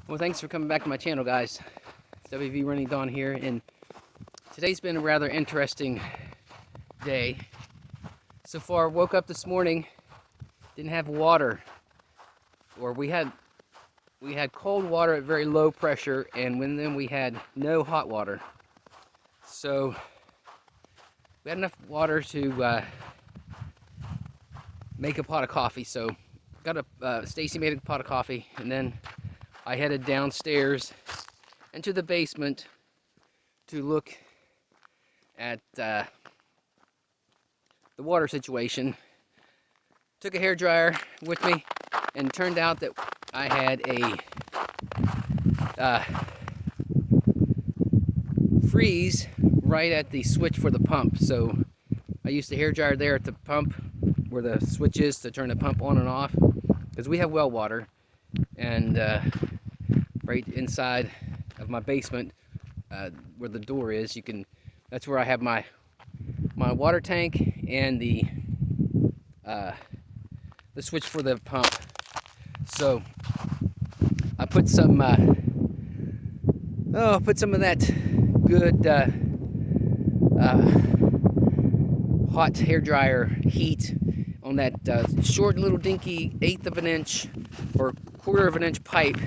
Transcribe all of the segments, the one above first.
Well, thanks for coming back to my channel, guys. WV Running Dawn here, and today's been a rather interesting day. So far, woke up this morning, didn't have water, or we had cold water at very low pressure, and then we had no hot water. So we had enough water to make a pot of coffee. So Stacy made a pot of coffee, and then I headed downstairs into the basement to look at the water situation. Took a hairdryer with me, and it turned out that I had a freeze right at the switch for the pump. So I used the hairdryer there at the pump where the switch is to turn the pump on and off, because we have well water, and right inside of my basement where the door is, that's where I have my water tank and the switch for the pump. So I put some of that good hot hairdryer heat on that short little dinky 1/8 of an inch or 1/4 of an inch pipe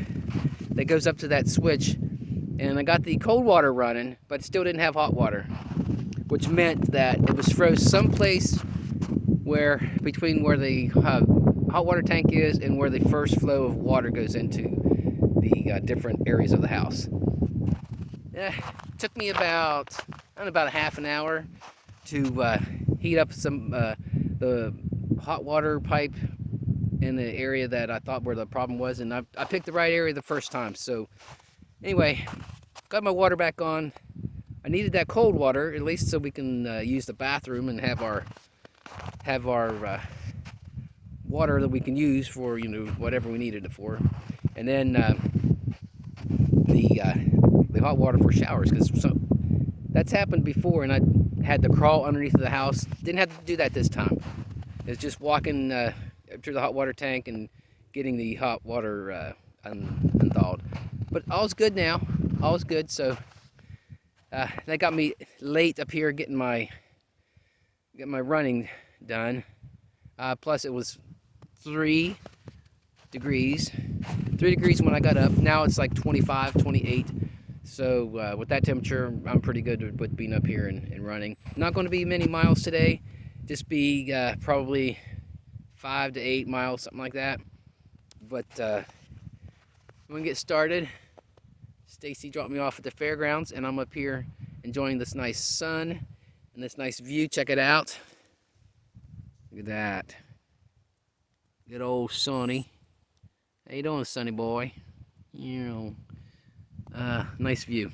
that goes up to that switch, and I got the cold water running, but still didn't have hot water, which meant that it was froze someplace between where the hot water tank is and where the first flow of water goes into the different areas of the house. It took me about a half an hour to heat up the hot water pipe in the area that I thought where the problem was, and I picked the right area the first time. So anyway, got my water back on. I needed that cold water, at least so we can use the bathroom and have our water that we can use for, whatever we needed it for. And then the hot water for showers, because that's happened before, and I had to crawl underneath the house. Didn't have to do that this time. It's just walking to the hot water tank and getting the hot water unthawed. But all's good now. All's good. So that got me late up here getting my running done. Plus it was 3 degrees when I got up. Now it's like 25, 28. So with that temperature, I'm pretty good with being up here and running. Not going to be many miles today. Just be probably 5 to 8 miles, something like that. But I'm gonna get started. Stacy dropped me off at the fairgrounds, and I'm up here enjoying this nice sun and this nice view. Check it out. Look at that. Good old Sonny. How you doing, Sonny boy? Nice view.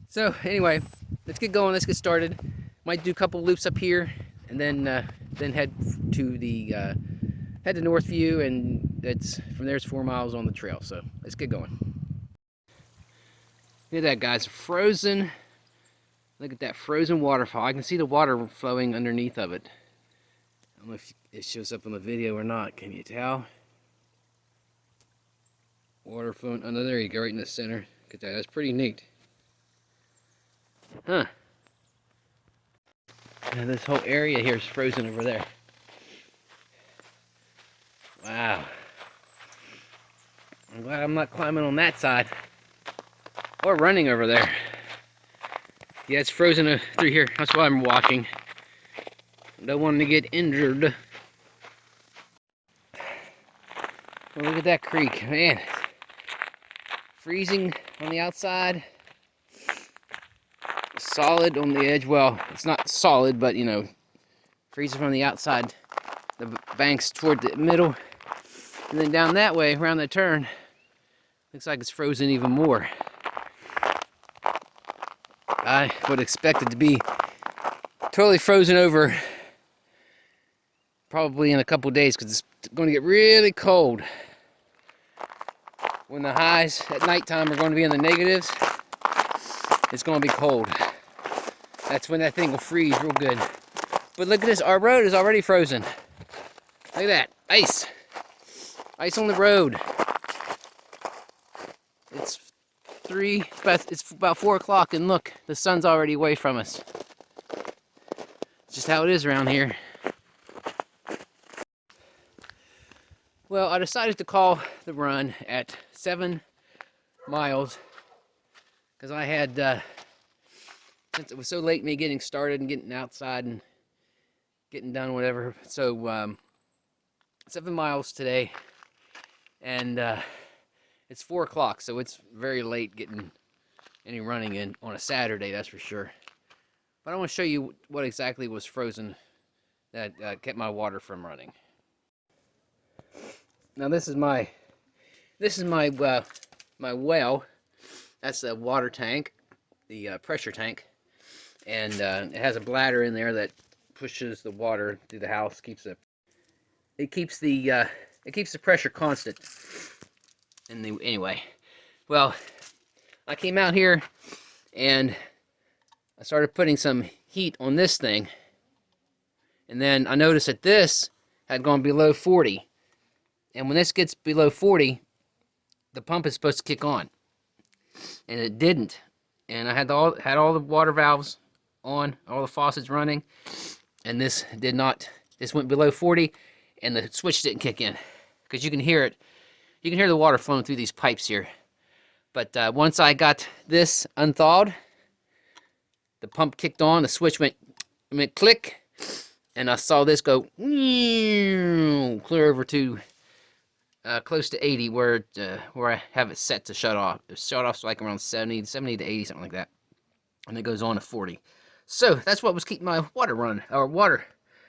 So anyway, let's get going. Let's get started. Might do a couple loops up here, and then head to Northview, and from there it's 4 miles on the trail. So let's get going. Look at that, guys. Frozen. Look at that frozen waterfall. I can see the water flowing underneath of it. I don't know if it shows up on the video or not. Can you tell? Water flowing under there. You go right in the center. Look at that. That's pretty neat. Huh. And this whole area here is frozen over there. Wow. I'm glad I'm not climbing on that side or running over there. Yeah, it's frozen through here. That's why I'm walking. Don't want to get injured. Well, look at that creek, man. Freezing on the outside. Solid on the edge. Well, it's not solid, but freezing from the outside. The banks toward the middle, and then down that way around the turn, looks like it's frozen even more. I would expect it to be totally frozen over probably in a couple days, because it's going to get really cold. When the highs at nighttime are going to be in the negatives, it's going to be cold. That's when that thing will freeze real good. But look at this, our road is already frozen. Look at that, ice. Ice on the road. It's it's about 4 o'clock, and look, the sun's already away from us. It's just how it is around here. Well, I decided to call the run at 7 miles because I had, since it was so late me getting started and getting outside and getting done, whatever. So 7 miles today, and it's 4 o'clock, so it's very late getting any running in on a Saturday, that's for sure. But I want to show you what exactly was frozen that kept my water from running. Now this is my my well. That's the water tank, the pressure tank, and it has a bladder in there that pushes the water through the house. It keeps the pressure constant. And anyway, well, I came out here and I started putting some heat on this thing, and then I noticed that this had gone below 40. And when this gets below 40, the pump is supposed to kick on, and it didn't. And I had all the water valves on, all the faucets running, and this did not. This went below 40, and the switch didn't kick in, because you can hear it. You can hear the water flowing through these pipes here. But once I got this unthawed, the pump kicked on, the switch went click, and I saw this go clear over to close to 80, where I have it set to shut off. It shut off like around 70 to 80, something like that, and it goes on to 40. So that's what was keeping my water running, or water.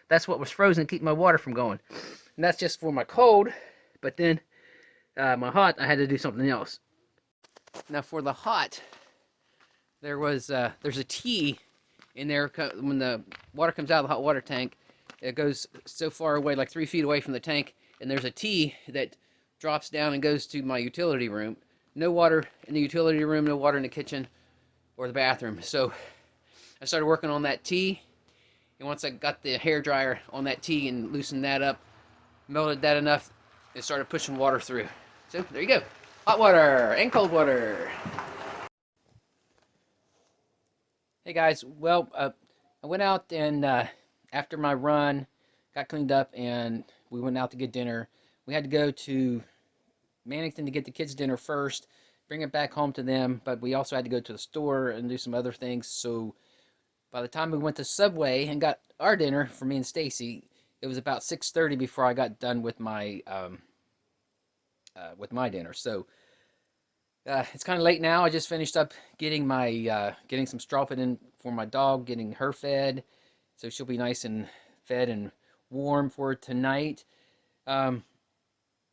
That's what was frozen to keep my water from going. And that's just for my cold. But then my hot, I had to do something else. Now for the hot, there's a T in there. When the water comes out of the hot water tank, it goes so far away, like 3 feet away from the tank, and there's a T that drops down and goes to my utility room. No water in the utility room, no water in the kitchen or the bathroom. So I started working on that T, and once I got the hair dryer on that T and loosened that up, melted that enough, it started pushing water through. So there you go, hot water and cold water. Hey guys, well, I went out and after my run, got cleaned up, and we went out to get dinner. We had to go to Mannington to get the kids dinner first, bring it back home to them, but we also had to go to the store and do some other things. So by the time we went to Subway and got our dinner for me and Stacy, it was about 6:30 before I got done with my dinner. So it's kind of late now. I just finished up getting my getting some straw put in for my dog, getting her fed, so she'll be nice and fed and warm for tonight.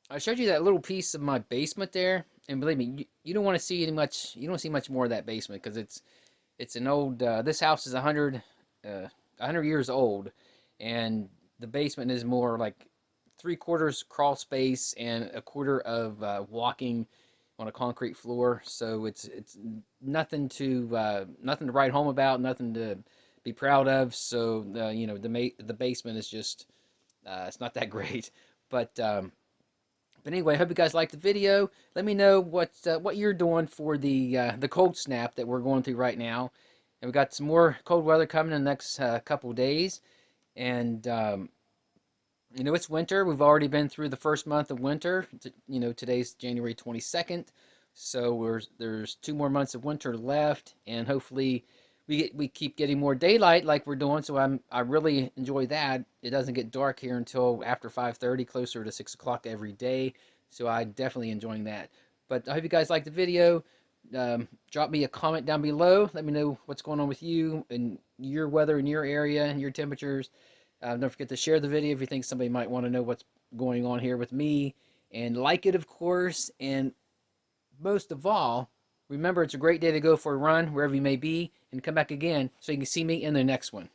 I showed you that little piece of my basement there, and believe me, you don't want to see much. You don't see much more of that basement, because it's an old. This house is 100 years old, and the basement is more like 3/4 crawl space and 1/4 of walking on a concrete floor. So it's nothing to write home about, nothing to be proud of. So you know, the basement is just it's not that great. But anyway, I hope you guys liked the video. Let me know what you're doing for the cold snap that we're going through right now. And we got some more cold weather coming in the next couple days. And you know, it's winter. We've already been through the first month of winter. You know, today's January 22nd. So there's 2 more months of winter left, and hopefully we keep getting more daylight like we're doing. So I really enjoy that. It doesn't get dark here until after 5:30, closer to 6 o'clock every day. So I'm definitely enjoying that. But I hope you guys liked the video. Drop me a comment down below. Let me know what's going on with you and your weather in your area and your temperatures. Don't forget to share the video if you think somebody might want to know what's going on here with me. And like it, of course. And most of all, remember, it's a great day to go for a run, wherever you may be. And come back again so you can see me in the next one.